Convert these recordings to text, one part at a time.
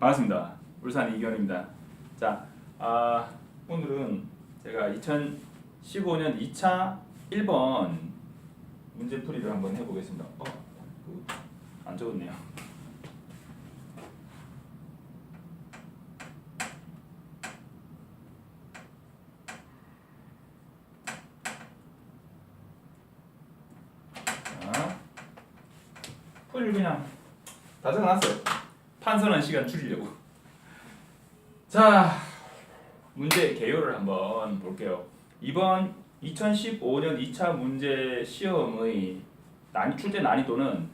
반갑습니다. 울산 이기원입니다. 자, 오늘은 제가 2015년 2차 1번 문제풀이를 한번 해보겠습니다. 안 적었네요. 자, 풀이를 그냥 다 적어놨어요. 판서는 시간 줄이려고. 자, 문제 개요를 한번 볼게요. 이번 2015년 2차 문제 시험의 출제 난이도는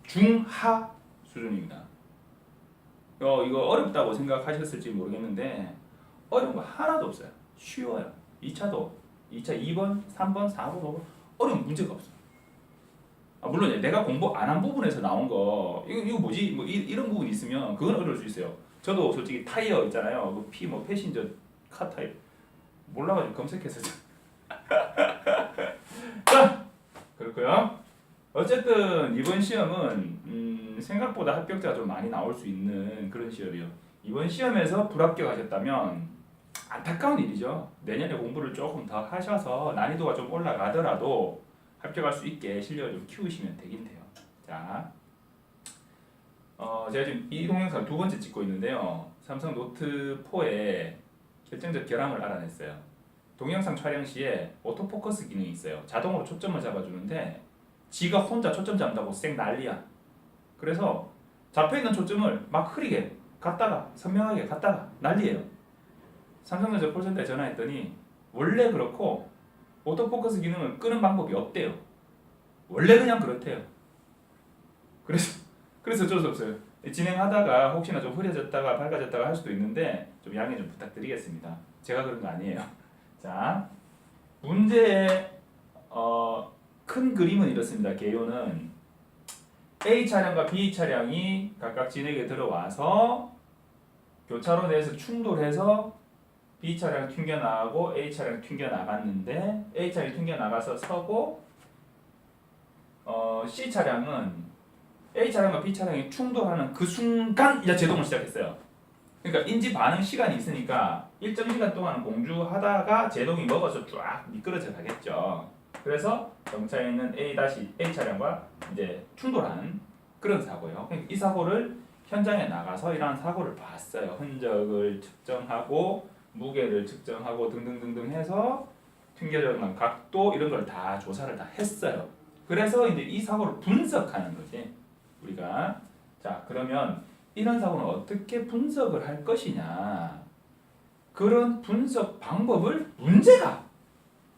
중하 수준입니다. 이거 어렵다고 생각하셨을지 모르겠는데 어려운 거 하나도 없어요. 쉬워요. 2차도 2차 2번, 3번, 4번, 5번 어려운 문제가 없어요. 물론 내가 공부 안 한 부분에서 나온 거 이거 뭐지? 뭐 이런 부분이 있으면 그건 어려울 수 있어요. 저도 솔직히 타이어 있잖아요. 뭐 패신저 카 타입 몰라가지고 검색해서 자, 그렇고요. 어쨌든 이번 시험은 생각보다 합격자가 좀 많이 나올 수 있는 그런 시험이에요. 이번 시험에서 불합격하셨다면 안타까운 일이죠. 내년에 공부를 조금 더 하셔서 난이도가 좀 올라가더라도 합격할 수 있게 실력을 좀 키우시면 되긴 돼요. 자, 제가 지금 이 동영상 두 번째 찍고 있는데요. 삼성 노트 4의 결정적 결함을 알아냈어요. 동영상 촬영 시에 오토포커스 기능이 있어요. 자동으로 초점을 잡아주는데 지가 혼자 초점 잡는다고 쌩 난리야. 그래서 잡혀있는 초점을 막 흐리게 갔다가 선명하게 갔다가 난리예요. 삼성전자 콜센터에 전화했더니 원래 그렇고 오토포커스 기능을 끄는 방법이 없대요. 원래 그냥 그렇대요. 그래서 어쩔 수 없어요. 진행하다가 혹시나 좀 흐려졌다가 밝아졌다가 할 수도 있는데 좀 양해 좀 부탁드리겠습니다. 제가 그런 거 아니에요. 자, 문제의 큰 그림은 이렇습니다. 개요는 A 차량과 B 차량이 각각 진에게 들어와서 교차로 내에서 충돌해서 B 차량 튕겨나가고 A 차량 튕겨나갔는데 A 차량이 튕겨나가서 서고 C 차량은 A 차량과 B 차량이 충돌하는 그 순간 이제 제동을 시작했어요. 그러니까 인지 반응 시간이 있으니까 일정 시간 동안 공주하다가 제동이 먹어서 쫙 미끄러져 가겠죠. 그래서 정차에 있는 A 차량과 이제 충돌하는 그런 사고예요. 이 사고를 현장에 나가서 이러한 사고를 봤어요. 흔적을 측정하고 무게를 측정하고 등등등등 해서 튕겨져간 각도 이런 걸 다 조사를 다 했어요. 그래서 이제 이 사고를 분석하는 거지. 우리가 자, 그러면 이런 사고는 어떻게 분석을 할 것이냐, 그런 분석 방법을 문제가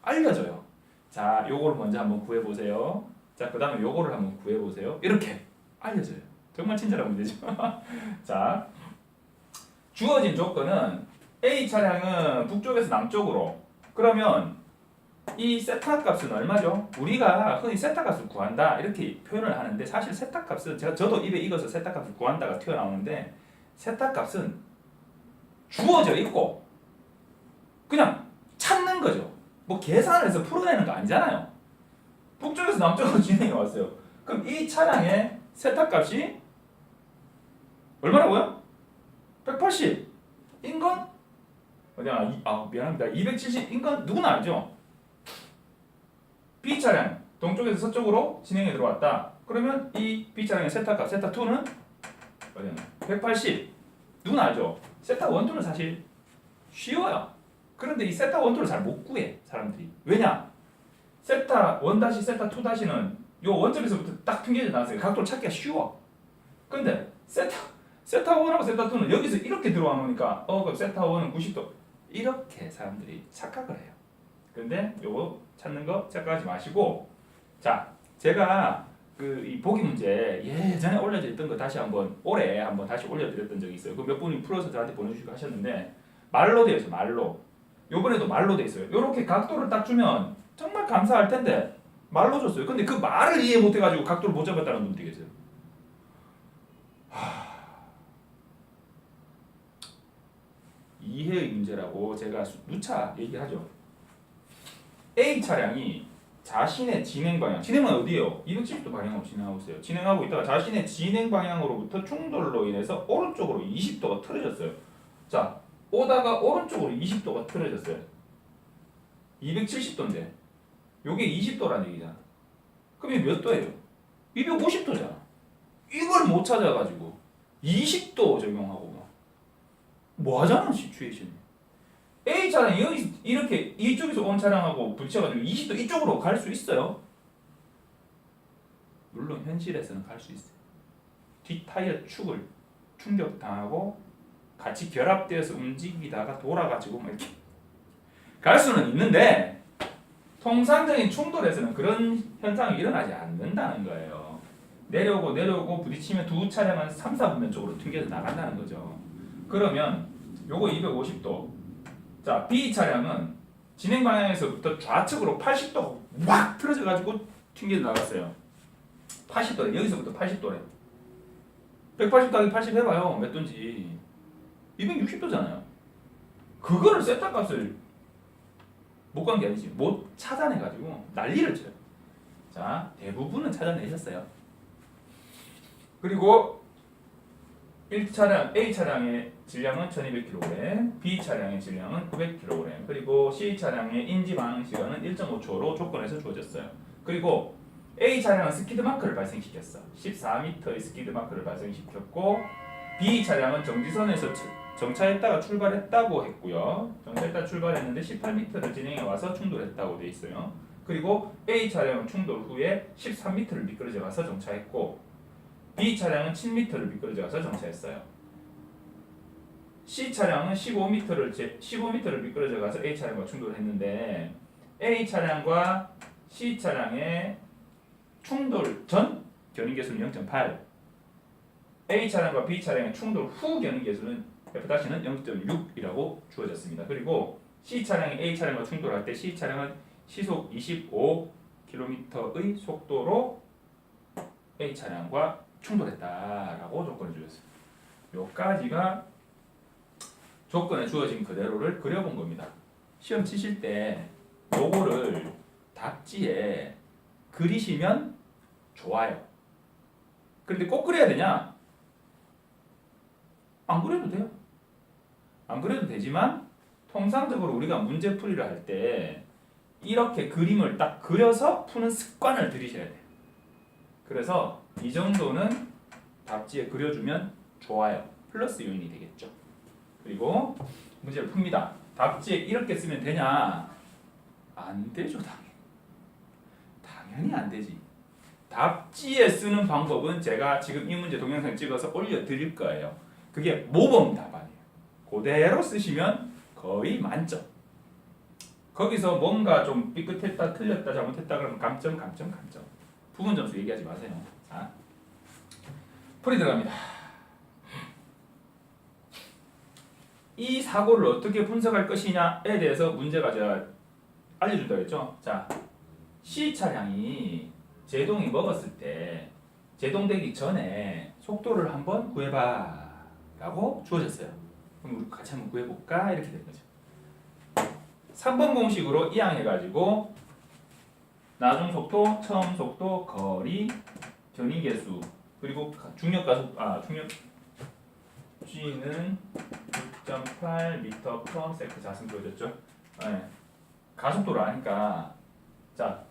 알려줘요. 자, 요거를 먼저 한번 구해보세요. 자, 그 다음에 요거를 한번 구해보세요. 이렇게 알려줘요. 정말 친절한 문제죠. 자, 주어진 조건은 A 차량은 북쪽에서 남쪽으로, 그러면 이 세타 값은 얼마죠? 우리가 흔히 세타 값을 구한다 이렇게 표현을 하는데 사실 세타 값은 저도 입에 익어서 세타 값을 구한다가 튀어나오는데 세타 값은 주어져 있고 그냥 찾는 거죠. 뭐 계산을 해서 풀어내는 거 아니잖아요. 북쪽에서 남쪽으로 진행해 왔어요. 그럼 이 차량의 세타 값이 얼마라고요? 180인 건 미안합니다. 270인 건 누구나 알죠? B 차량 동쪽에서 서쪽으로 진행해 들어왔다. 그러면 이 B 차량의 세타값 세타2는 180. 누구나 알죠? 세타1, 2는 사실 쉬워요. 그런데 이 세타1, 2를 잘 못 구해 사람들이. 왜냐? 세타1 세타2는 요 원점에서부터 딱 튕겨져 나왔어요. 각도를 찾기가 쉬워. 근데 세타1하고 세타2는 여기서 이렇게 들어와 놓으니까 그럼 세타1은 90도 이렇게 사람들이 착각을 해요. 근데 요거 찾는 거 착각하지 마시고, 자, 제가 이 보기 문제 예전에 올려드렸던 거 다시 한번 올해 한번 다시 올려드렸던 적이 있어요. 그 몇 분이 풀어서 저한테 보내주시고 하셨는데 말로 되어 있어요. 말로. 요번에도 말로 되어 있어요. 요렇게 각도를 딱 주면 정말 감사할 텐데 말로 줬어요. 근데 그 말을 이해 못해가지고 각도를 못 잡았다는 분들이 계세요. 이해의 문제라고 제가 누차 얘기하죠. A 차량이 자신의 진행 방향. 진행은 어디예요? 270도 방향으로 진행하고 있어요. 진행하고 있다가 자신의 진행 방향으로부터 충돌로 인해서 오른쪽으로 20도가 틀어졌어요. 자, 오다가 오른쪽으로 20도가 틀어졌어요. 270도인데 요게 20도라는 얘기잖아. 그럼 이게 몇 도예요? 250도잖아. 이걸 못 찾아가지고 20도 적용하고 뭐 하자는 시츄에이션이. A 차량이 여기 이렇게 이쪽에서 온 차량하고 부딪혀가지고 20도 이쪽으로 갈 수 있어요. 물론 현실에서는 갈 수 있어요. 뒷 타이어 축을 충격당하고 같이 결합되어서 움직이다가 돌아가지고 막 이렇게 갈 수는 있는데 통상적인 충돌에서는 그런 현상이 일어나지 않는다는 거예요. 내려오고 부딪히면 두 차량은 3, 4분면 쪽으로 튕겨서 나간다는 거죠. 그러면 요거 250도. 자, B 차량은 진행 방향에서부터 좌측으로 80도 막 틀어져 가지고 튕겨서 나갔어요. 80도래. 여기서부터 80도래. 180 더하기 80 해봐요. 몇 도인지. 260도잖아요. 그거를 세타 값을 못 간 게 아니지. 못 찾아내가지고 난리를 쳐요. 자, 대부분은 찾아내셨어요. 그리고 1차량, A 차량의 질량은 1200kg, B 차량의 질량은 900kg, 그리고 C 차량의 인지 반응 시간은 1.5초로 조건에서 주어졌어요. 그리고 A 차량은 스키드 마크를 발생시켰어. 14m의 스키드 마크를 발생시켰고, B 차량은 정지선에서 정차했다가 출발했다고 했고요. 정차했다가 출발했는데 18m를 진행해 와서 충돌했다고 돼 있어요. 그리고 A 차량은 충돌 후에 13m를 미끄러져 가서 정차했고, B 차량은 7m를 미끄러져 가서 정차했어요. C 차량은 15m를 미끄러져 가서 A 차량과 충돌했는데 A 차량과 C 차량의 충돌 전 견인계수는 0.8, A 차량과 B 차량의 충돌 후 견인계수는 F-는 0.6이라고 주어졌습니다. 그리고 C 차량이 A 차량과 충돌할 때 C 차량은 시속 25km의 속도로 A 차량과 충돌했다라고 조건을 주었어요. 요까지가 조건에 주어진 그대로를 그려본 겁니다. 시험 치실 때 요거를 답지에 그리시면 좋아요. 그런데 꼭 그려야 되냐? 안 그려도 돼요. 안 그려도 되지만 통상적으로 우리가 문제풀이를 할 때 이렇게 그림을 딱 그려서 푸는 습관을 들이셔야 돼요. 그래서 이 정도는 답지에 그려주면 좋아요. 플러스 요인이 되겠죠. 그리고 문제를 풉니다. 답지에 이렇게 쓰면 되냐? 안 되죠, 당연히 안 되지. 답지에 쓰는 방법은 제가 지금 이 문제 동영상 찍어서 올려드릴 거예요. 그게 모범 답안이에요. 그대로 쓰시면 거의 만점. 거기서 뭔가 좀 삐끗했다, 틀렸다, 잘못했다 그러면 감점. 부분 점수 얘기하지 마세요. 자, 풀이 들어갑니다. 이 사고를 어떻게 분석할 것이냐에 대해서 문제가 제가 알려준다고 했죠. 자, C 차량이 제동이 먹었을 때 제동되기 전에 속도를 한번 구해봐 라고 주어졌어요. 그럼 우리 같이 한번 구해볼까? 이렇게 된 거죠. 3번 공식으로 이항해가지고 나중 속도, 처음 속도, 거리, 견인계수, 그리고 중력 G는 6.8m/s 자승 주어졌죠. 네. 가속도를 아니까 자,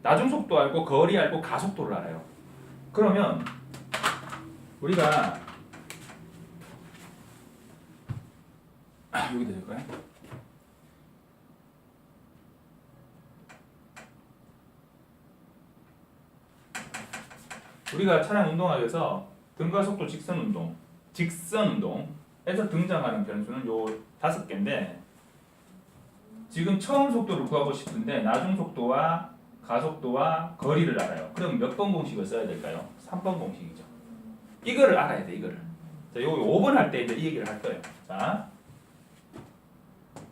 나중 속도 알고 거리 알고 가속도를 알아요. 그러면 우리가 여기 될까요? 우리가 차량 운동학에서 등가 속도 직선 운동에서 등장하는 변수는 요 5개인데 지금 처음 속도를 구하고 싶은데 나중 속도와 가속도와 거리를 알아요. 그럼 몇 번 공식을 써야 될까요? 3번 공식이죠. 이거를 알아야 돼, 이거를. 자, 요 5번 할 때 이제 이 얘기를 할 거예요. 자,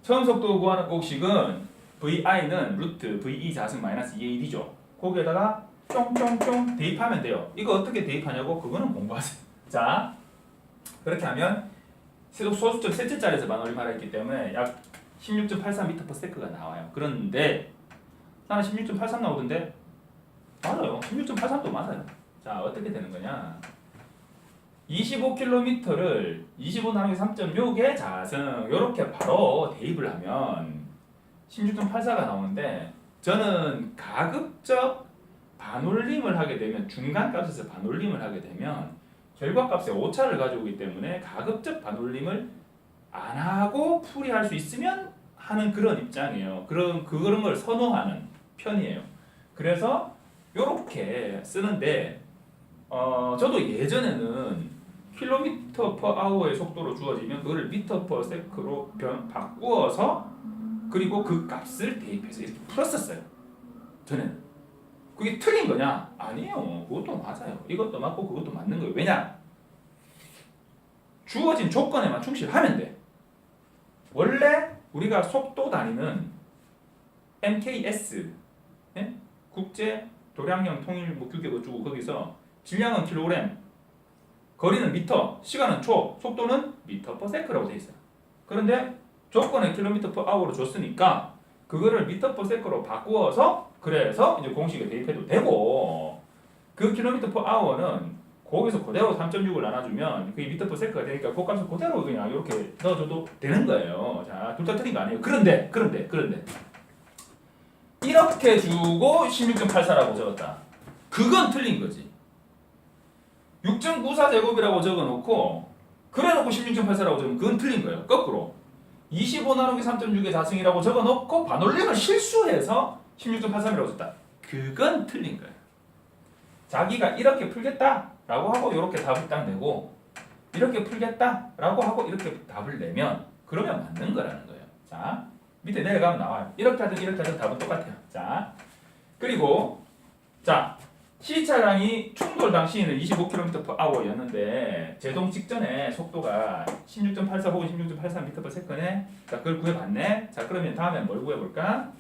처음 속도 구하는 공식은 VI는 루트 VE 자승 마이너스 2AD죠. 거기에다가 쫑쫑쫑 대입하면 돼요. 이거 어떻게 대입하냐고 그거는 공부하세요. 자, 그렇게 하면 소수점 셋째 자리에서 만올림하라 했기 때문에 약 16.83m/s가 나와요. 그런데 나는 16.83 나오던데. 맞아요. 16.83도 맞아요. 자, 어떻게 되는 거냐? 25km를 25 나누기 3.6의 자승 이렇게 바로 대입을 하면 16.84가 나오는데, 저는 가급적 반올림을 하게 되면, 중간값에서 반올림을 하게 되면 결과값에 오차를 가지고 오기 때문에 가급적 반올림을 안 하고 풀이할 수 있으면 하는 그런 입장이에요. 그런 걸 선호하는 편이에요. 그래서 이렇게 쓰는데, 저도 예전에는 킬로미터 퍼 아워의 속도로 주어지면 그거를 미터 퍼 세크로 바꾸어서, 그리고 그 값을 대입해서 이렇게 풀었었어요. 저는 그게 틀린 거냐? 아니에요. 그것도 맞아요. 이것도 맞고 그것도 맞는 거예요. 왜냐? 주어진 조건에만 충실하면 돼. 원래 우리가 속도 단위는 MKS, 예? 국제 도량형 통일 뭐 규격 어쩌고, 거기서 질량은 킬로그램, 거리는 미터, 시간은 초, 속도는 미터 퍼 세크라고 돼 있어요. 그런데 조건에 킬로미터 퍼 아워로 줬으니까 그거를 미터 퍼 세크로 바꾸어서, 그래서 이제 공식에 대입해도 되고, 그 킬로미터 퍼 아워는 거기서 그대로 3.6을 나눠주면 그게 미터 퍼 세크가 되니까 그 값을 그대로 그냥 이렇게 넣어줘도 되는 거예요. 자, 둘 다 틀린 거 아니에요. 그런데 이렇게 주고 16.84라고 적었다. 그건 틀린 거지. 6.94 제곱이라고 적어놓고 그래놓고 16.84라고 적으면 그건 틀린 거예요. 거꾸로 25 나누기 3.6의 자승이라고 적어놓고 반올림을 실수해서 16.83이라고 적었다. 그건 틀린 거예요. 자기가 이렇게 풀겠다라고 하고 이렇게 답을 딱 내고, 이렇게 풀겠다라고 하고 이렇게 답을 내면 그러면 맞는 거라는 거예요. 자, 밑에 내려가면 나와요. 이렇게 하든 답은 똑같아요. 자, 그리고 자, 시차량이 충돌 당시에는 25km/h였는데 제동 직전에 속도가 16.84 혹은 16.83m/s네. 자, 그걸 구해봤네. 자, 그러면 다음에 뭘 구해볼까?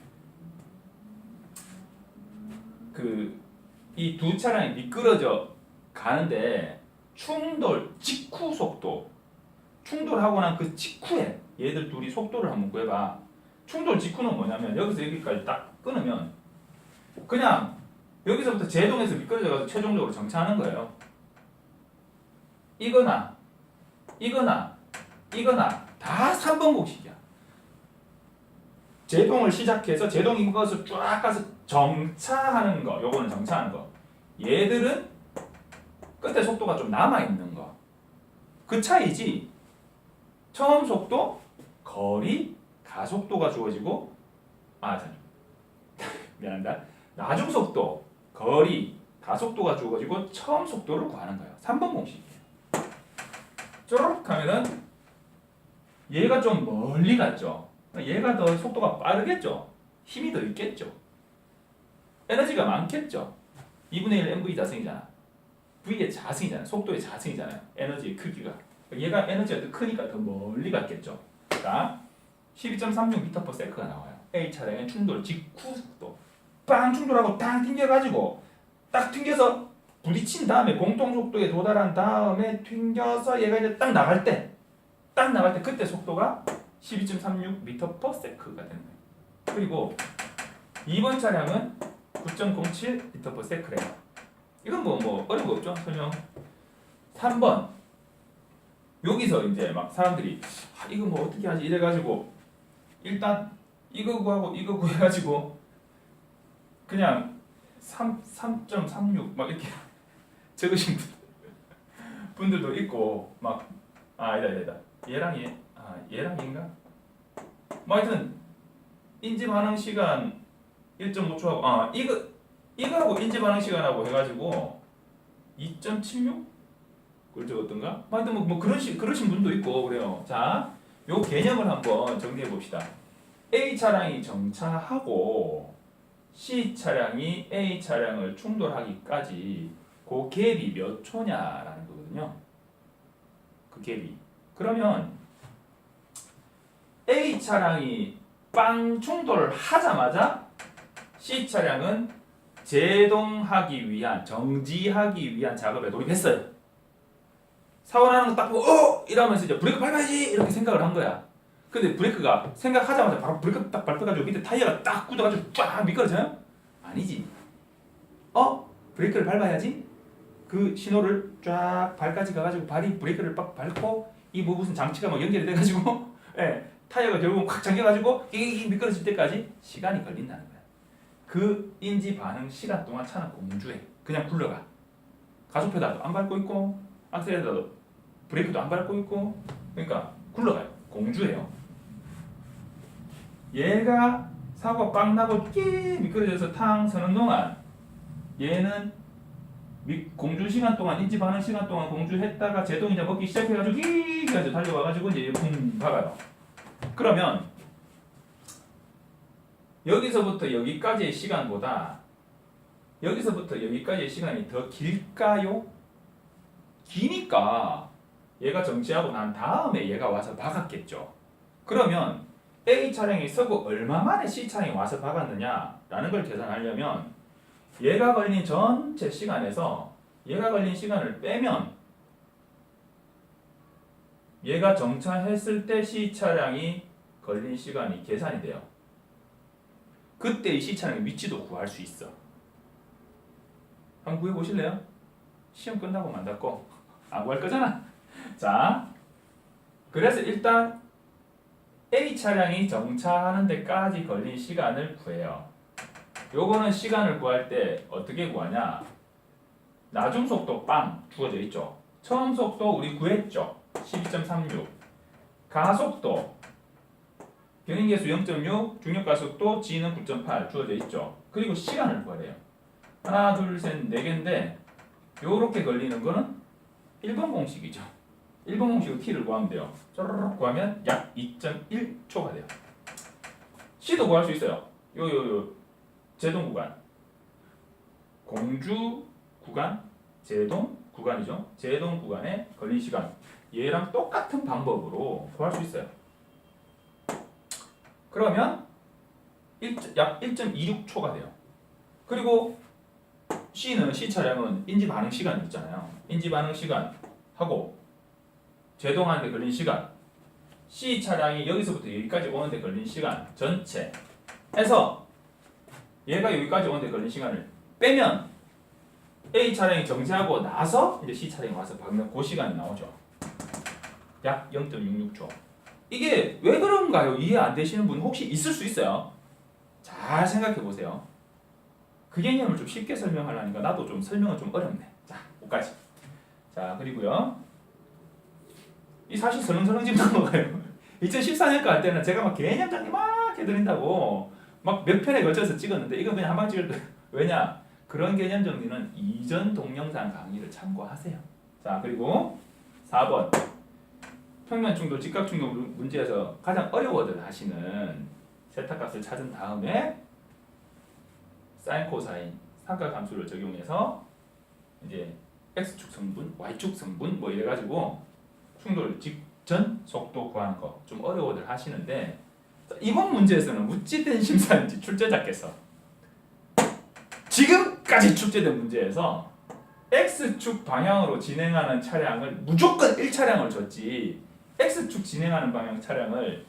이 두 차량이 미끄러져 가는데 충돌 직후 속도, 충돌하고 난 그 직후에 얘들 둘이 속도를 한번 구해봐. 충돌 직후는 뭐냐면 여기서 여기까지 딱 끊으면 그냥 여기서부터 제동에서 미끄러져가지고 최종적으로 정차하는 거예요. 이거나 다 3번 공식이야. 제동을 시작해서 제동인 것을 쫙 가서 정차하는 거, 요거는 정차하는 거. 얘들은 끝에 속도가 좀 남아있는 거. 그 차이지. 처음 속도, 거리, 가속도가 주어지고, 미안합니다. 나중 속도, 거리, 가속도가 주어지고 처음 속도를 구하는 거예요. 3번 공식이에요. 쪼르륵 하면은 얘가 좀 멀리 갔죠. 얘가 더 속도가 빠르겠죠. 힘이 더 있겠죠. 에너지가 많겠죠. 2분의 1 mv 자승이잖아. v의 자승이잖아. 속도의 자승이잖아요. 에너지의 크기가. 얘가 에너지가 더 크니까 더 멀리 갔겠죠. 자, 12.36m/s가 나와요. A 차량의 충돌 직후 속도. 빵 충돌하고 딱 튕겨가지고 딱 튕겨서 부딪힌 다음에 공통 속도에 도달한 다음에 튕겨서 얘가 이제 딱 나갈 때 그때 속도가 12.36m/s가 되는 거예요. 그리고 2번 차량은 9.07m/s래요. 이건 뭐 어려운 거 없죠? 설명. 3번. 여기서 이제 막 사람들이 이거 뭐 어떻게 하지 이래가지고 일단 이거 구하고 이거 구해가지고 그냥 3.36 막 이렇게 적으신 분들도 있고 막 아니다 얘랑 얘인가? 뭐 하여튼 인지 반응 시간 1.5초하고 이거하고 인지 반응 시간하고 해가지고 2.76 그걸 적었던가? 뭐 하여튼 뭐 그러신 분도 있고 그래요. 자, 요 개념을 한번 정리해 봅시다. A 차량이 정차하고 C 차량이 A 차량을 충돌하기까지 그 갭이 몇 초냐라는 거거든요. 그 갭이. 그러면 A 차량이 빵 충돌을 하자마자 C 차량은 제동하기 위한, 정지하기 위한 작업에 돌입했어요. 사고 나는 거 딱 보고 이러면서 이제 브레이크 밟아야지 이렇게 생각을 한 거야. 근데 브레이크가 생각하자마자 바로 브레이크 딱 밟혀가지고 밑에 타이어가 딱 굳어가지고 쫙 미끄러져요. 아니지. 브레이크를 밟아야지. 그 신호를 쫙 발까지 가가지고 발이 브레이크를 빡 밟고 이 뭐 무슨 장치가 막 연결이 돼가지고 예, 타이어가 결국 꽉 잠겨가지고 이 미끄러질 때까지 시간이 걸린다는 거야. 그 인지 반응 시간 동안 차는 공주해. 그냥 굴러가. 가속 페달도 안 밟고 있고 악셀레터도 브레이크도 안 밟고 있고 그러니까 굴러가요. 공주해요. 얘가 사고가 빵 나고 끼 미끄러져서 탕 서는 동안 얘는 공주 시간 동안 인지 반응 시간 동안 공주했다가 제동이 이제 먹기 시작해가지고 끼 해가지고 달려와가지고 이제 붕 박아요. 그러면 여기서부터 여기까지의 시간보다 여기서부터 여기까지의 시간이 더 길까요? 기니까 얘가 정지하고 난 다음에 얘가 와서 박았겠죠. 그러면 A 차량이 서고 얼마 만에 C 차량이 와서 박았느냐라는 걸 계산하려면 얘가 걸린 전체 시간에서 얘가 걸린 시간을 빼면 얘가 정차했을 때 C 차량이 걸린 시간이 계산이 돼요. 그때 이 C 차량의 위치도 구할 수 있어. 한번 구해 보실래요? 시험 끝나고 만났고 안 구할 거잖아. 자, 그래서 일단 A 차량이 정차하는 데까지 걸린 시간을 구해요. 요거는 시간을 구할 때 어떻게 구하냐? 나중 속도 빵 주어져 있죠. 처음 속도 우리 구했죠. 12.36. 가속도 경인계수 0.6, 중력가속도 G는 9.8 주어져 있죠. 그리고 시간을 구해야 돼요. 하나, 둘, 셋, 네 개인데 요렇게 걸리는 거는 1번 공식이죠. 1번 공식으로 T를 구하면 돼요. 쪼르륵 구하면 약 2.1초가 돼요. C도 구할 수 있어요. 요 제동 구간. 공주 구간, 제동 구간이죠. 제동 구간에 걸린 시간. 얘랑 똑같은 방법으로 구할 수 있어요. 그러면 약 1.26초가 돼요. 그리고 C 차량은 인지 반응 시간이 있잖아요. 인지 반응 시간 하고 제동하는데 걸린 시간, C 차량이 여기서부터 여기까지 오는데 걸린 시간 전체 해서 얘가 여기까지 오는데 걸린 시간을 빼면 A 차량이 정지하고 나서 이제 C 차량이 와서 박는 그 시간이 나오죠. 약 0.66초. 이게 왜 그런가요? 이해 안 되시는 분 혹시 있을 수 있어요. 잘 생각해 보세요. 그 개념을 좀 쉽게 설명하려니까 나도 좀 설명은 좀 어렵네. 자, 5까지. 자, 그리고요. 이 사실 설렁설렁 집 넘어가요. 2014년까 할 때는 제가 막 개념 정리 막 해드린다고 막 몇 편에 걸쳐서 찍었는데 이건 그냥 한 방 찍을 거예요. 왜냐? 그런 개념 정리는 이전 동영상 강의를 참고하세요. 자, 그리고 4번. 평면 충돌, 직각 충돌 문제에서 가장 어려워들 하시는 세타값을 찾은 다음에 사인, 코사인, 삼각함수를 적용해서 이제 x축 성분, y축 성분 뭐 이래가지고 충돌 직전 속도 구하는 거 좀 어려워들 하시는데 이번 문제에서는 어찌된 심사인지 출제자께서 지금까지 출제된 문제에서 x축 방향으로 진행하는 차량을 무조건 1차량을 줬지 x축 진행하는 방향 차량을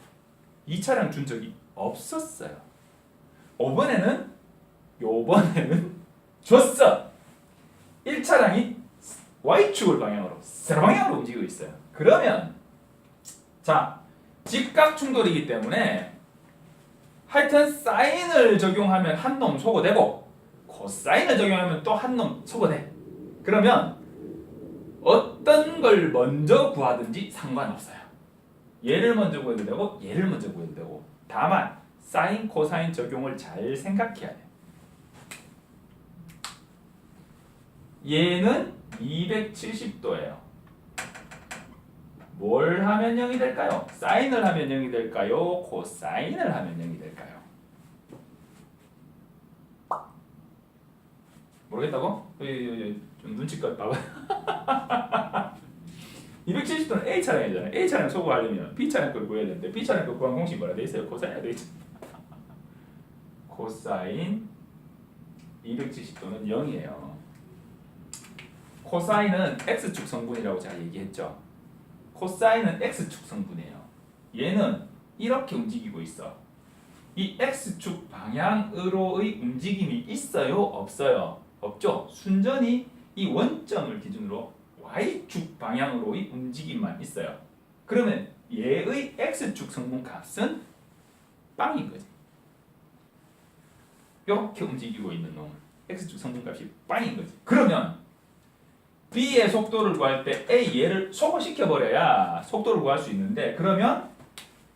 2차량 준 적이 없었어요. 요번에는 줬어. 1차량이 y축을 방향으로 세로 방향으로 움직이고 있어요. 그러면 자, 직각 충돌이기 때문에 하여튼 사인을 적용하면 한 놈 소거되고 코사인을 적용하면 또 한 놈 소거돼. 그러면 어떤 걸 먼저 구하든지 상관없어요. 얘를 먼저 구해도 되고 얘를 먼저 구해도 되고 다만 사인, 코사인 적용을 잘 생각해야 돼요. 얘는 270도예요. 뭘 하면 0이 될까요? 사인을 하면 0이 될까요? 코사인을 하면 0이 될까요? 모르겠다고? 좀 눈치껏 봐봐. 270도는 A 차량이잖아요. A 차량 소거하려면 B 차량 걸 구해야 되는데 B 차량 걸 구한 공식 뭐라 돼 있어요? 코사인이 돼 있죠. 코사인 270도는 0이에요. 코사인은 X축 성분이라고 제가 얘기했죠. 코사인은 X축 성분이에요. 얘는 이렇게 움직이고 있어. 이 x축 방향으로의 움직임이 있어요? 없어요? 없죠? 순전히 이 원점을 기준으로 y축 방향으로의 움직임만 있어요. 그러면 얘의 x축 성분값은 빵인 거지. 이렇게 움직이고 있는 놈 x축 성분값이 빵인 거지. 그러면 b의 속도를 구할 때 a 얘를 소거시켜 버려야 속도를 구할 수 있는데 그러면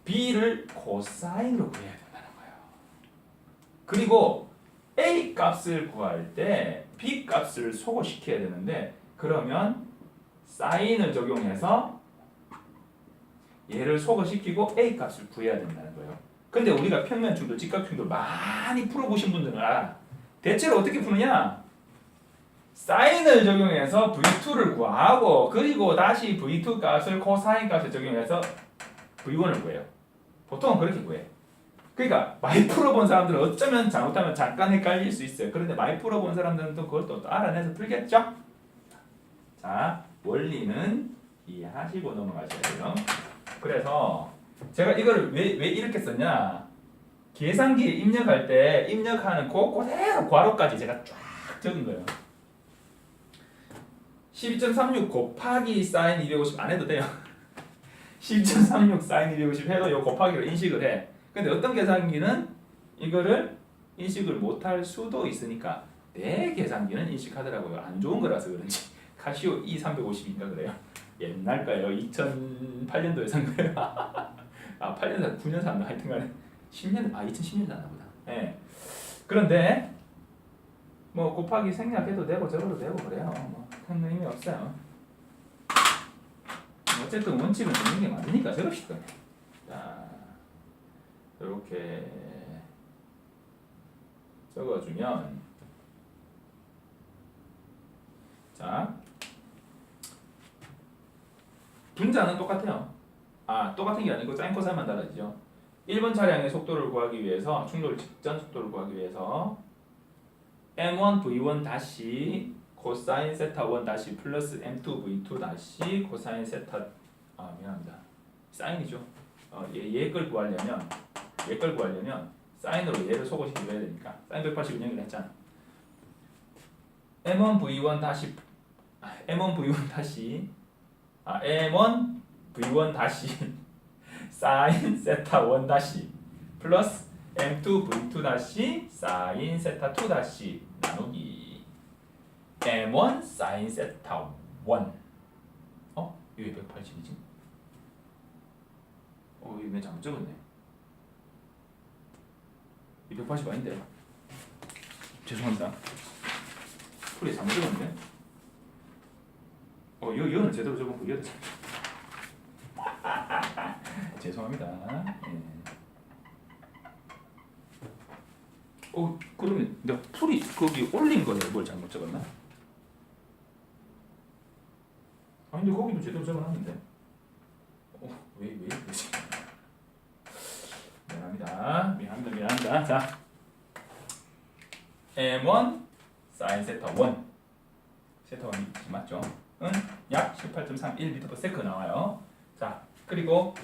b를 코사인으로 구해야 된다는 거예요. 그리고 a 값을 구할 때 b 값을 소거시켜야 되는데 그러면 사인을 적용해서 얘를 소거시키고 a 값을 구해야 된다는 거예요. 근데 우리가 평면충돌, 직각충돌 많이 풀어보신 분들은 알아. 대체로 어떻게 푸느냐? 사인을 적용해서 v2를 구하고 그리고 다시 v2 값을 코사인 값을 적용해서 v1을 구해요. 보통은 그렇게 구해. 그러니까 많이 풀어본 사람들은 어쩌면 잘못하면 잠깐 헷갈릴 수 있어요. 그런데 많이 풀어본 사람들은 또 그걸 또 알아내서 풀겠죠? 자, 원리는 이해하시고 넘어가셔야 돼요. 그래서 제가 이거를 왜 이렇게 썼냐? 계산기에 입력할 때 입력하는 그대로 괄호까지 제가 쫙 적은 거예요. 12.36 곱하기 사인 250 안 해도 돼요. 12.36 사인 250 해도 요 곱하기로 인식을 해. 근데 어떤 계산기는 이거를 인식을 못할 수도 있으니까 내 계산기는 인식하더라고요. 안 좋은 거라서 그런지. 카시오 E350인가 그래요. 옛날 거예요. 2008년도에 산 거예요. 아 8년 산, 9년 샀나 하여튼간에 10년, 2010년 샀나 보다. 예. 그런데 뭐 곱하기 생략해도 되고 적어도 되고 그래요. 뭐 큰 의미 없어요. 어쨌든 원칙은 적는 게 맞으니까 적읍시다. 자, 이렇게 적어주면 자 분자는 똑같아요. 똑같은 게 아니고 사인 코사인만 달라지죠. 1번 차량의 속도를 구하기 위해서 충돌 직전 속도를 구하기 위해서 m1 v1 다시 코사인 세타 1 다시 플러스 m2 v2 다시 코사인 세타 미안합니다. 사인이죠. 얘 걸 구하려면 사인으로 얘를 소거시켜줘야 되니까 사인 180 운영을 했잖아. m1 v1 다시 m1 v1 다시 사인 세타 1 다시 플러스 m2 v2 다시 사인 세타 2 다시 나누기 m1 사인 세타 1 이게 180이지? 이거 왜 잘못 적었네. 이 180 아닌데. 죄송합니다. 풀이 잘못 적었는데. 이거는 제대로 적은 거 이어도 죄송합니다. 그러면 내가 풀이 거기 올린 거에 뭘 잘못 적었나? 근데 거기도 제대로 적어놨는데. 왜 이러지? 미안합니다. 자, m1 사인 세타 1 세타 1이 맞죠? 은 약 18.31m/s 나와요. 자, 그리고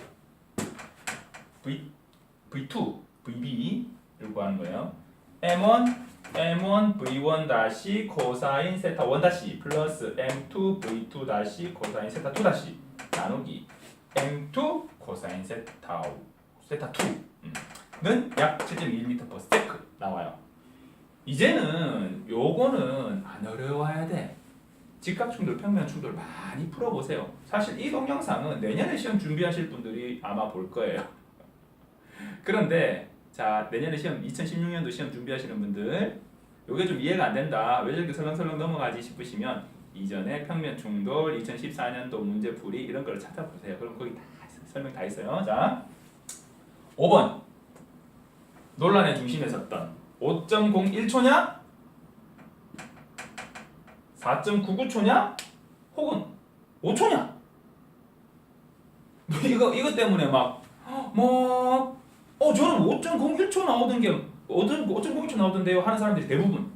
V2, VB를 구하는 거예요. M1 V1 다시 코사인 세타 1 다시 플러스 M2 V2 다시 코사인 세타 2 다시 나누기 M2 코사인 세타 2는 약 7.21m/s 나와요. 이제는 요거는 안 어려워야 돼. 직각충돌, 평면충돌 많이 풀어보세요. 사실 이 동영상은 내년에 시험 준비하실 분들이 아마 볼 거예요. 그런데 자, 내년에 시험 2016년도 시험 준비하시는 분들 요게 좀 이해가 안 된다. 왜 저렇게 설렁설렁 넘어가지 싶으시면 이전에 평면충돌 2014년도 문제풀이 이런 걸 찾아보세요. 그럼 거기 다 설명 다 있어요. 자, 5번 논란의 중심에 섰던 5.01초냐? 4.99초냐? 혹은 5초냐? 이거 때문에 저는 5.01초 나오던 게 5.01초 나오던데요 하는 사람들이 대부분.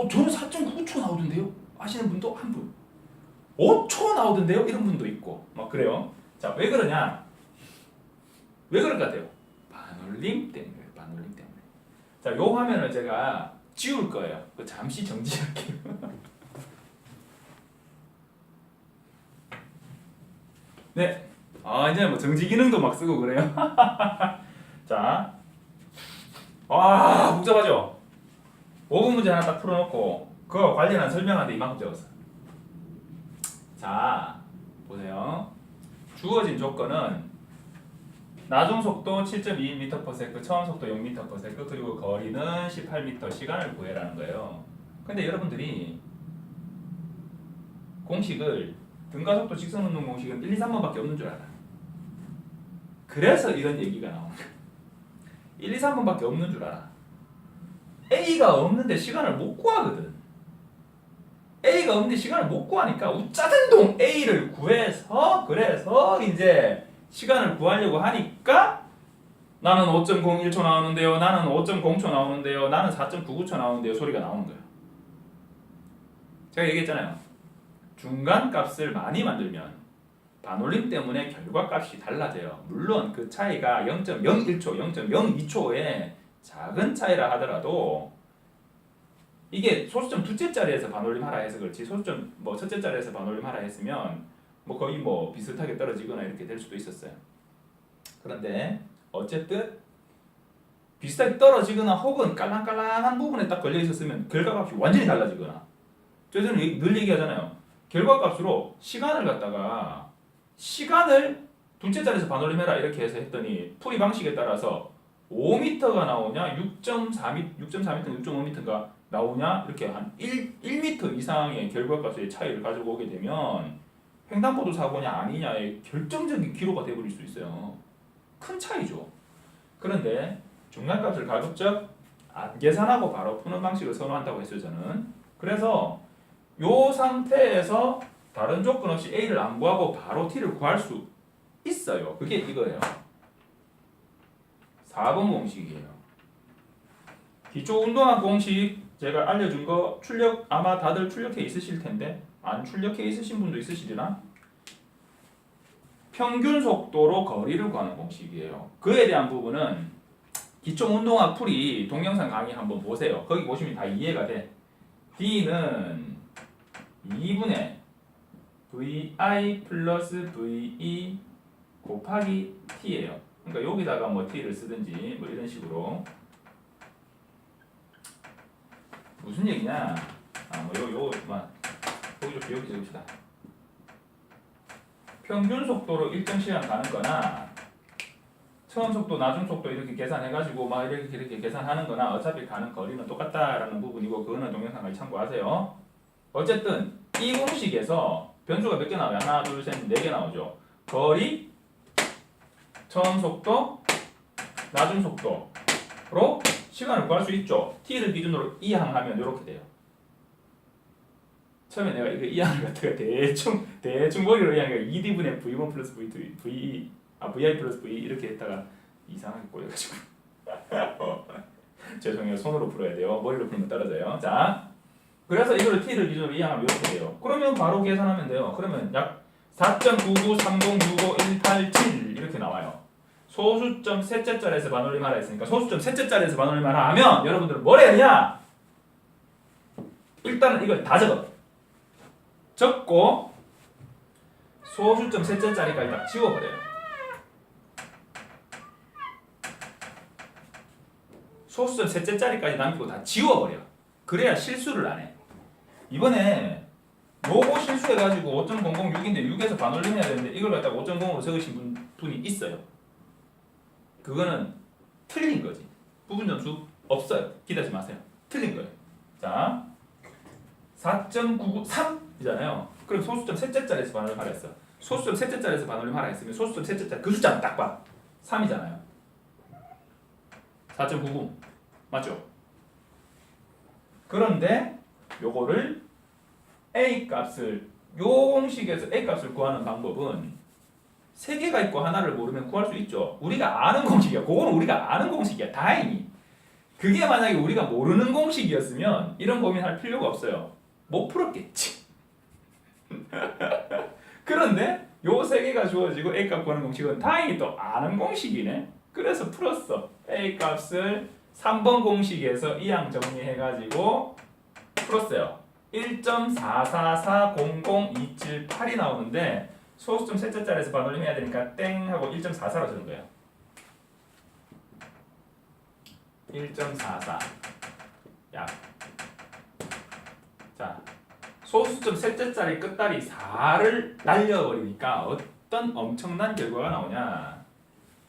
저는 4.99초 나오던데요 하시는 분도 한 분. 5초 나오던데요 이런 분도 있고 막 그래요. 자, 왜 그러냐? 왜 그럴 것 같아요? 반올림 때문에. 반올림 때문에. 자, 요 화면을 제가 지울 거예요. 잠시 정지할게요. 네. 이제 뭐 정지 기능도 막 쓰고 그래요. 자, 복잡하죠? 5분 문제 하나 딱 풀어놓고 그거 관련한 설명하는데 이만큼 적었어. 자, 보세요. 주어진 조건은 나중 속도 7.2m/s, 처음 속도 0m/s, 그리고 거리는 18m, 시간을 구해라는 거예요. 근데 여러분들이 공식을 등가속도 직선운동 공식은 1, 2, 3번밖에 없는 줄 알아. 그래서 이런 얘기가 나오는 거야. 1, 2, 3번밖에 없는 줄 알아. A가 없는데 시간을 못 구하거든. A가 없는데 시간을 못 구하니까 우짜든동 A를 구해서 그래서 이제 시간을 구하려고 하니까 나는 5.01초 나오는데요. 나는 5.0초 나오는데요. 나는 4.99초 나오는데요. 소리가 나오는 거예요. 제가 얘기했잖아요. 중간 값을 많이 만들면 반올림 때문에 결과값이 달라져요. 물론 그 차이가 0.01초, 0.02초의 작은 차이라 하더라도 이게 소수점 둘째 자리에서 반올림 하라 해서 그렇지 소수점 뭐 첫째 자리에서 반올림 하라 했으면 뭐 거의 뭐 비슷하게 떨어지거나 이렇게 될 수도 있었어요. 그런데 어쨌든 비슷하게 떨어지거나 혹은 깔랑깔랑한 부분에 딱 걸려 있었으면 결과값이 완전히 달라지거나 저는 늘 얘기하잖아요. 결과값으로 시간을 갖다가 시간을 둘째 자리에서 반올림해라 이렇게 해서 했더니 풀이 방식에 따라서 5m가 나오냐 6.4m, 6.5m가 나오냐 이렇게 한 1m 이상의 결과값의 차이를 가지고 오게 되면 횡단보도 사고냐 아니냐의 결정적인 기로가 되어버릴 수 있어요. 큰 차이죠. 그런데 중간값을 가급적 안 계산하고 바로 푸는 방식을 선호한다고 했어요 저는. 그래서 이 상태에서 다른 조건 없이 A를 안 구하고 바로 T를 구할 수 있어요. 그게 이거예요. 4번 공식이에요. 기초 운동학 공식 제가 알려준 거 출력 아마 다들 출력해 있으실 텐데 안 출력해 있으신 분도 있으시리나? 평균 속도로 거리를 구하는 공식이에요. 그에 대한 부분은 기초 운동학 풀이 동영상 강의 한번 보세요. 거기 보시면 다 이해가 돼. D는 2분의 VI 플러스 VE 곱하기 T예요. 그러니까 여기다가 뭐 T를 쓰든지 뭐 이런 식으로 무슨 얘기냐? 요거만 여기 적읍시다. 평균 속도로 일정 시간 가는 거나 처음 속도, 나중 속도 이렇게 계산해가지고 막 이렇게 계산하는 거나 어차피 가는 거리는 똑같다라는 부분이고 그거는 동영상을 참고하세요. 어쨌든 이 공식에서 변수가 몇 개 나와요? 하나, 둘, 셋, 네 개 나오죠. 거리, 처음 속도, 나중 속도로 시간을 구할 수 있죠. t를 기준으로 이항하면 이렇게 돼요. 처음에 내가 이거 이항을 갖다가 대충 머리로 이항하니까 2d분의 v1 플러스 v2 vi 플러스 v 이렇게 했다가 이상하게 꼬여가지고 죄송해요. 손으로 풀어야 돼요. 머리로 풀면 떨어져요. 자, 그래서 이걸 t를 기준으로 이항하면 이렇게 돼요. 그러면 바로 계산하면 돼요. 그러면 약 4.993065187 이렇게 나와요. 소수점 셋째 자리에서 반올림 하라 했으니까 소수점 셋째 자리에서 반올림 하라 하면 여러분들은 뭘 해야 되냐? 일단은 이걸 다 적고 소수점 셋째 자리까지 딱 지워버려요. 소수점 셋째 자리까지 남기고 다 지워버려. 그래야 실수를 안 해. 이번에 요거 실수해가지고 5.006인데 6에서 반올림 해야 되는데 이걸 갖다가 5.0으로 적으신 분이 있어요. 그거는 틀린 거지. 부분 점수 없어요. 기대하지 마세요. 틀린 거예요. 자, 4.993이잖아요. 그럼 소수점 셋째 자리에서 반올림 하라 했어. 소수점 셋째 자리에서 반올림 하라 했으면 소수점 셋째 자리 그 숫자는 딱 봐. 3이잖아요. 4.99 맞죠? 그런데 요거를 A 값을 요 공식에서 A 값을 구하는 방법은 3개가 있고 하나를 모르면 구할 수 있죠. 우리가 아는 공식이야. 그거는 우리가 아는 공식이야. 다행히. 그게 만약에 우리가 모르는 공식이었으면 이런 고민할 필요가 없어요. 못 풀었겠지. 그런데 요 3개가 주어지고 A값 구하는 공식은 다행히 또 아는 공식이네. 그래서 풀었어. A 값을 3번 공식에서 이항 정리해가지고 풀었어요. 1.44400278이 나오는데 소수점 셋째 자리에서 반올림 해야 되니까 땡 하고 1.44로 주는 거예요. 1.44 약. 자, 소수점 셋째 자리 끝다리 4를 날려버리니까 어떤 엄청난 결과가 나오냐.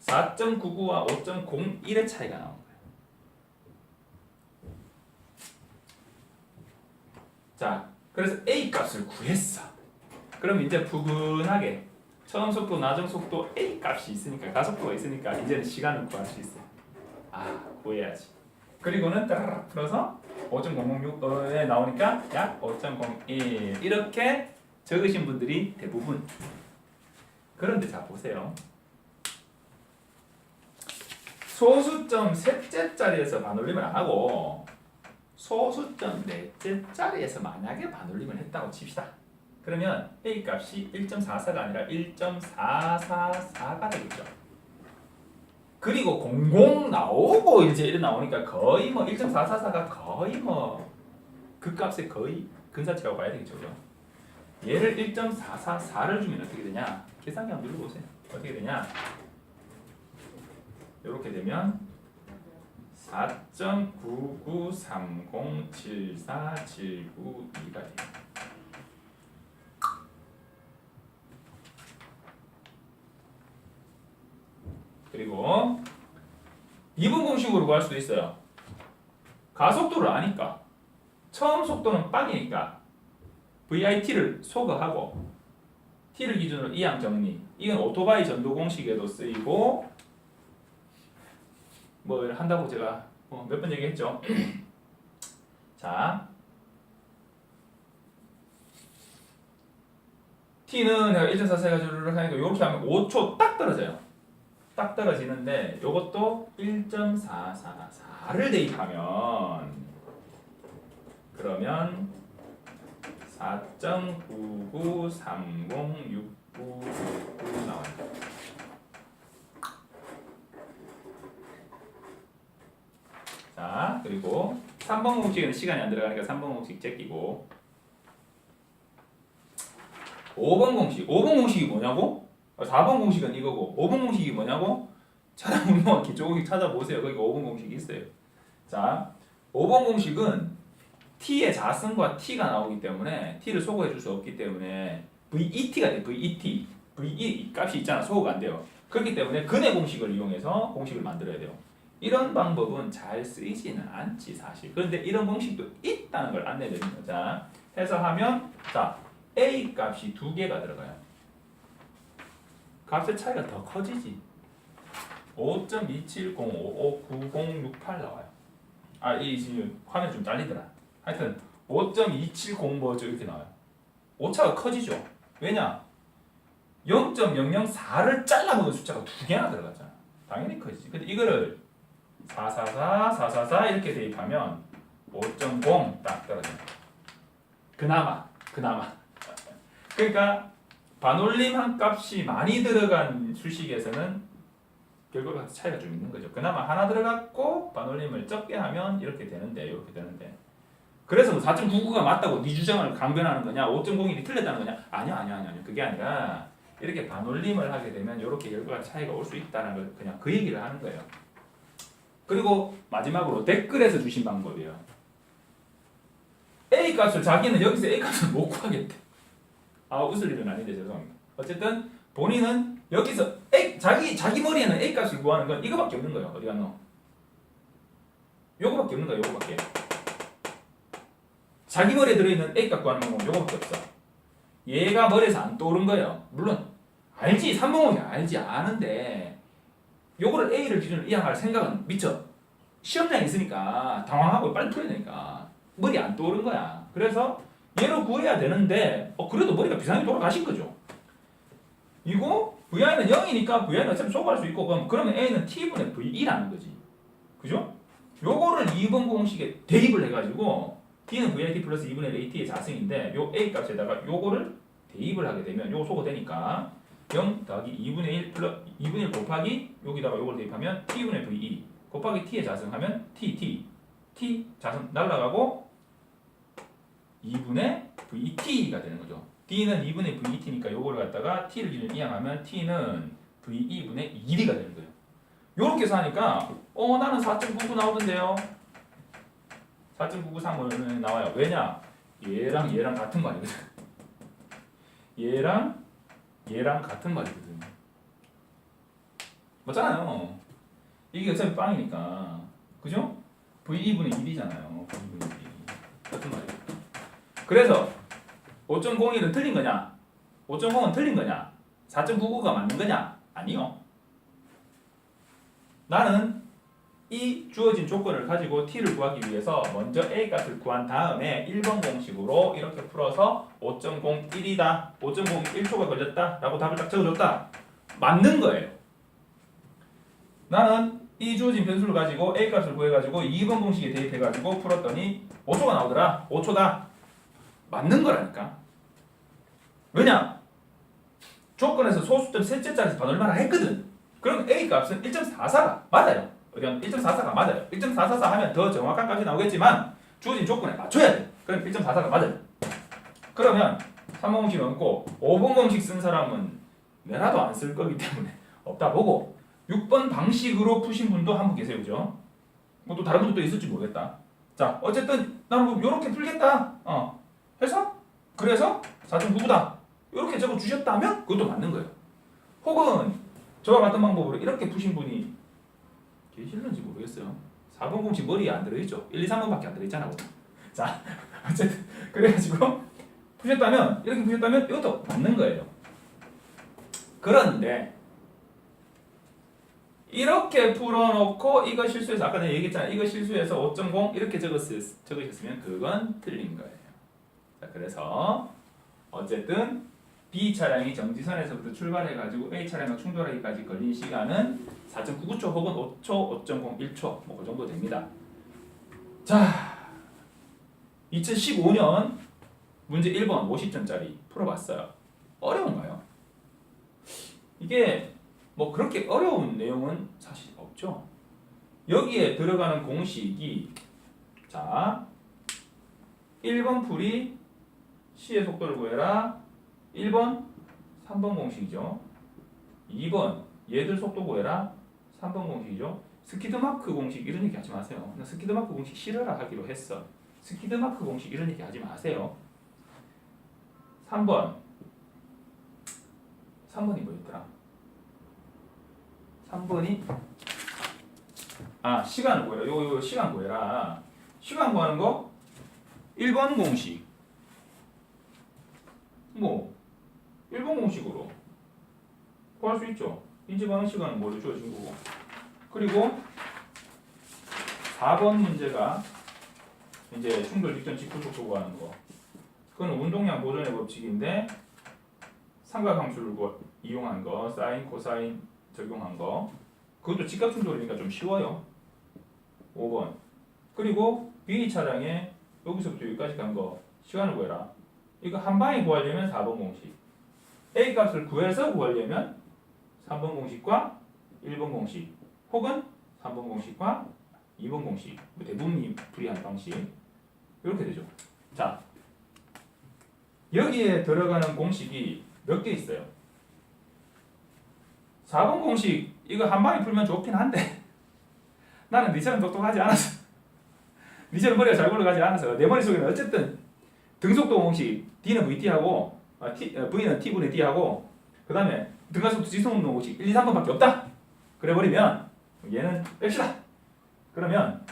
4.99와 5.01의 차이가 나오는 거예요. 자, 그래서 A 값을 구했어. 그럼 이제 부근하게 처음 속도, 나중 속도 A 값이 있으니까, 가속도가 있으니까 이제는 시간을 구할 수 있어요. 구해야지. 그리고는 따라락 풀어서 5.006에 나오니까 약 5.01 이렇게 적으신 분들이 대부분. 그런데 자 보세요. 소수점 셋째 자리에서 반올림을 안 하고 소수점 넷째 자리에서 만약에 반올림을 했다고 칩시다. 그러면 A 값이 1.44가 아니라 1.444가 되겠죠. 그리고 00 나오고 이제 이래 나오니까 거의 뭐 1.444가 거의 뭐 그 값에 거의 근사치라고 봐야 되겠죠. 얘를 1.444를 주면 어떻게 되냐? 계산기 한번 눌러보세요. 어떻게 되냐? 이렇게 되면 4.993074792가 돼요. 그리고 2분 공식으로 구할 수도 있어요. 가속도를 아니까 처음 속도는 빵이니까 VIT를 소거하고 T를 기준으로 이항 정리. 이건 오토바이 전도 공식에도 쓰이고 뭐 한다고 제가 몇 번 얘기했죠. 자, T는 내가 1.44 해가지고 하니까 이렇게 하면 5초 딱 떨어져요. 딱 떨어지는데 이것도 1.444를 대입하면 그러면 4.993069 나와요. 자, 그리고 3번 공식에는 시간이 안 들어가니까 3번 공식 제끼고 5번 공식. 5번 공식이 뭐냐고? 4번 공식은 이거고 5번 공식이 뭐냐고? 차라리 뭐 기초공식 찾아보세요. 거기 5번 공식이 있어요. 자, 5번 공식은 T의 자승과 T가 나오기 때문에 T를 소거해 줄 수 없기 때문에 VET가 돼. VET. VE 값이 있잖아. 소거가 안 돼요. 그렇기 때문에 근의 공식을 이용해서 공식을 만들어야 돼요. 이런 방법은 잘 쓰이지는 않지 사실. 그런데 이런 공식도 있다는 걸 안내드립니다. 자, 해서 하면 자 A 값이 두 개가 들어가요. 값의 차이가 더 커지지. 5.270559068 나와요. 이 지금 화면 좀 잘리더라. 하여튼 5.270 뭐죠 이렇게 나와요. 오차가 커지죠. 왜냐? 0.004를 잘라먹은 숫자가 두 개나 들어갔잖아. 당연히 커지지. 근데 이거를 444, 444 이렇게 대입하면 5.0 딱 떨어져요. 그나마. 그러니까 반올림 한 값이 많이 들어간 수식에서는 결과가 차이가 좀 있는 거죠. 그나마 하나 들어갔고 반올림을 적게 하면 이렇게 되는데 그래서 뭐 4.99가 맞다고 네 주장을 강변하는 거냐? 5.01이 틀렸다는 거냐? 아니요. 그게 아니라 이렇게 반올림을 하게 되면 이렇게 결과 차이가 올 수 있다는 걸 그냥 그 얘기를 하는 거예요. 그리고 마지막으로 댓글에서 주신 방법이에요. A 값을 자기는 여기서 A 값을 못 구하겠대. 웃을 일은 아닌데 죄송합니다. 어쨌든 본인은 여기서 자기 머리에는 A 값을 구하는 건 이거밖에 없는 거예요. 어디 갔노? 요거밖에 없는 거예요. 요거밖에. 자기 머리에 들어있는 A 값 구하는 방법은 요거밖에 없어. 얘가 머리에서 안 떠오른 거예요. 물론 알지. 3번공이 알지. 아는데 요거를 A를 기준으로 이항할 생각은 미쳐. 시험장에 있으니까 당황하고 빨리 풀어야 되니까 머리 안 떠오른 거야. 그래서 얘로 구해야 되는데 그래도 머리가 비상하게 돌아가신 거죠. 이거 VI는 0이니까 VI는 어차피 소거할 수 있고 그러면 A는 T분의 V2라는 거지. 그죠? 요거를 2번 공식에 대입을 해가지고 T는 VIT 플러스 2분의 AT의 자승인데 요 A 값에다가 요거를 대입을 하게 되면 요거 소거되니까 0 더하기 2분의 1 플러스 2분의 1 곱하기 여기다가 요걸 대입하면 t분의 v2 곱하기 t의 자승하면 t 자승 날라가고 2분의 vt가 되는 거죠. d는 2분의 vt니까 요거를 갖다가 t를 기준으로 이항하면 t는 v2분의 1이가 되는 거예요. 요렇게 해서 하니까 나는 4.99 나오던데요. 4.993은 나와요. 왜냐? 얘랑 같은 말이거든. 얘랑 같은 말이거든. 맞잖아요. 이게 어차피 빵이니까. 그죠? V2분의 1이잖아요. V2분의 1. 같은 말이에요. 그래서 5.01은 틀린 거냐? 5.0은 틀린 거냐? 4.99가 맞는 거냐? 아니요. 나는 이 주어진 조건을 가지고 t를 구하기 위해서 먼저 a 값을 구한 다음에 1번 공식으로 이렇게 풀어서 5.01이다. 5.01초가 걸렸다. 라고 답을 딱 적어줬다. 맞는 거예요. 나는 이 주어진 변수를 가지고 a 값을 구해가지고 2번 공식에 대입해가지고 풀었더니 5초가 나오더라. 5초다. 맞는 거라니까. 왜냐? 조건에서 소수점 셋째 자리에서 반올마라 했거든. 그럼 a 값은 1.44가 맞아요. 1.44가 맞아요. 1.444 하면 더 정확한 값이 나오겠지만 주어진 조건에 맞춰야 돼. 그럼 1.44가 맞아요. 그러면 3번 공식 넘고 5번 공식 쓴 사람은 내라도 안 쓸 거기 때문에 없다 보고 6번 방식으로 푸신 분도 한 분 계세요. 그죠? 뭐 또 다른 분도 있을지 모르겠다. 자, 어쨌든 나는 뭐 요렇게 풀겠다. 해서 그래서 4.99다. 요렇게 적어 주셨다면 그것도 맞는 거예요. 혹은 저와 같은 방법으로 이렇게 푸신 분이 계실는지 모르겠어요. 4번 공식 머리에 안 들어있죠. 1, 2, 3번밖에 안 들어있잖아. 자, 어쨌든 그래가지고 푸셨다면 이렇게 푸셨다면 이것도 맞는 거예요. 그런데 이렇게 풀어놓고 이거 실수해서 아까 내가 얘기했잖아요. 이거 실수해서 5.0 이렇게 적으셨으면 그건 틀린 거예요. 자, 그래서 어쨌든 B 차량이 정지선에서부터 출발해가지고 A 차량과 충돌하기까지 걸린 시간은 4.99초 혹은 5초, 5.0, 1초 뭐 그 정도 됩니다. 자, 2015년 문제 1번 50점짜리 풀어봤어요. 어려운가요? 이게 뭐 그렇게 어려운 내용은 사실 없죠. 여기에 들어가는 공식이 자 1번 풀이 C의 속도를 구해라. 1번 3번 공식이죠. 2번 얘들 속도 구해라. 3번 공식이죠. 스키드마크 공식 이런 얘기 하지 마세요. 나 스키드마크 공식 싫어라 하기로 했어. 스키드마크 공식 이런 얘기 하지 마세요. 3번이 뭐였더라? 3번이 시간을 구해라. 요 시간 구해라. 시간 구하는 거 1번 공식 뭐 1번 공식으로 구할 수 있죠. 인지반응 시간은 뭘로 주어진 거고. 그리고 4번 문제가 이제 충돌 직전 직후 속도 구하는 거. 그건 운동량 보존의 법칙인데 삼각함수를 이용한 거, 사인, 코사인 적용한 거. 그것도 직각 충돌이니까 좀 쉬워요. 5번. 그리고 B 차량에 여기서부터 여기까지 간 거 시간을 구해라. 이거 한 방에 구하려면 4번 공식. A 값을 구해서 구하려면 3번 공식과 1번 공식 혹은 3번 공식과 2번 공식. 대부분이 풀이하는 방식. 이렇게 되죠. 자, 여기에 들어가는 공식이 몇 개 있어요. 4번 공식 이거 한 방에 풀면 좋긴 한데 나는 니처럼 똑똑하지 않아서 니처럼 머리가 잘 굴러가지 않아서 내 머릿속에는 어쨌든 등속도 공식 D는 VT하고 V는 T분의 D하고 그 다음에 등가속도 지속운동 공식 1, 2, 3번밖에 없다. 그래버리면 얘는 뺍시다. 그러면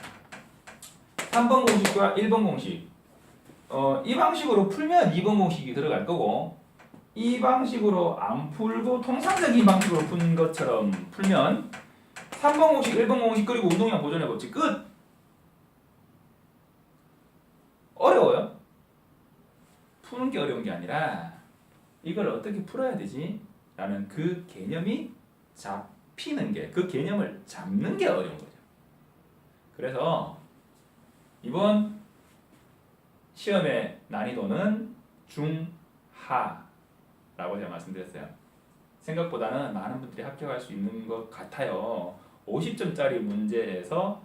3번 공식과 1번 공식 이 방식으로 풀면 2번 공식이 들어갈 거고 이 방식으로 안 풀고 통상적인 방식으로 푼 것처럼 풀면 3번 공식, 1번 공식 그리고 운동량 보존의 법칙 끝. 어려워요? 푸는 게 어려운 게 아니라 이걸 어떻게 풀어야 되지? 라는 그 개념이 잡히는 게, 그 개념을 잡는 게 어려운 거죠. 그래서 이번 시험의 난이도는 중하라고 제가 말씀드렸어요. 생각보다는 많은 분들이 합격할 수 있는 것 같아요. 50점짜리 문제에서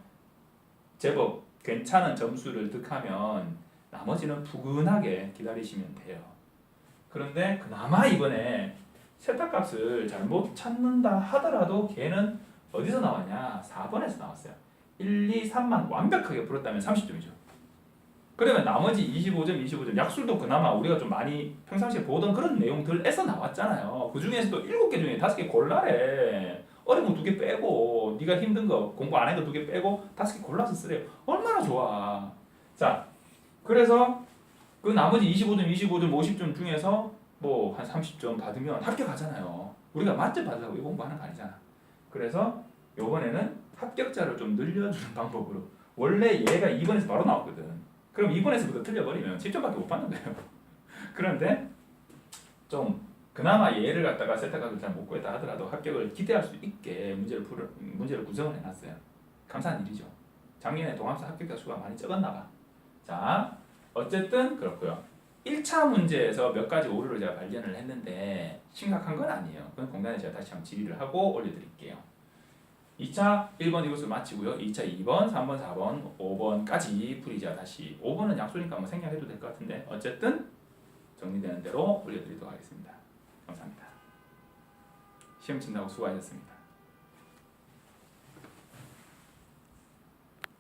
제법 괜찮은 점수를 득하면 나머지는 푸근하게 기다리시면 돼요. 그런데 그나마 이번에 세타값을 잘못 찾는다 하더라도 걔는 어디서 나왔냐? 4번에서 나왔어요. 1, 2, 3만 완벽하게 풀었다면 30점이죠. 그러면 나머지 25점 약술도 그나마 우리가 좀 많이 평상시에 보던 그런 내용들에서 나왔잖아요. 그 중에서도 7개 중에 5개 골라래. 어려운 거 2개 빼고 네가 힘든 거 공부 안 한 거 2개 빼고 5개 골라서 쓰래요. 얼마나 좋아. 자, 그래서 그 나머지 25점, 50점 중에서 뭐 한 30점 받으면 합격하잖아요. 우리가 만점 받으라고 이 공부하는 거 아니잖아. 그래서 요번에는 합격자를 좀 늘려주는 방법으로 원래 얘가 2번에서 바로 나왔거든. 그럼 2번에서부터 틀려버리면 10점밖에 못 받는 거예요. 그런데 좀 그나마 얘를 갖다가 세타각을 잘 못 구했다 하더라도 합격을 기대할 수 있게 문제를 구성을 해놨어요. 감사한 일이죠. 작년에 동합사 합격자 수가 많이 적었나 봐. 자, 어쨌든 그렇고요. 1차 문제에서 몇 가지 오류를 제가 발견을 했는데 심각한 건 아니에요. 그건 공단에 제가 다시 한번 질의를 하고 올려드릴게요. 2차 1번 이것을 마치고요. 2차 2번, 3번, 4번, 5번까지 풀이자 다시 5번은 약소니까 뭐 생략해도 될 것 같은데 어쨌든 정리되는 대로 올려드리도록 하겠습니다. 감사합니다. 시험 친다고 수고하셨습니다.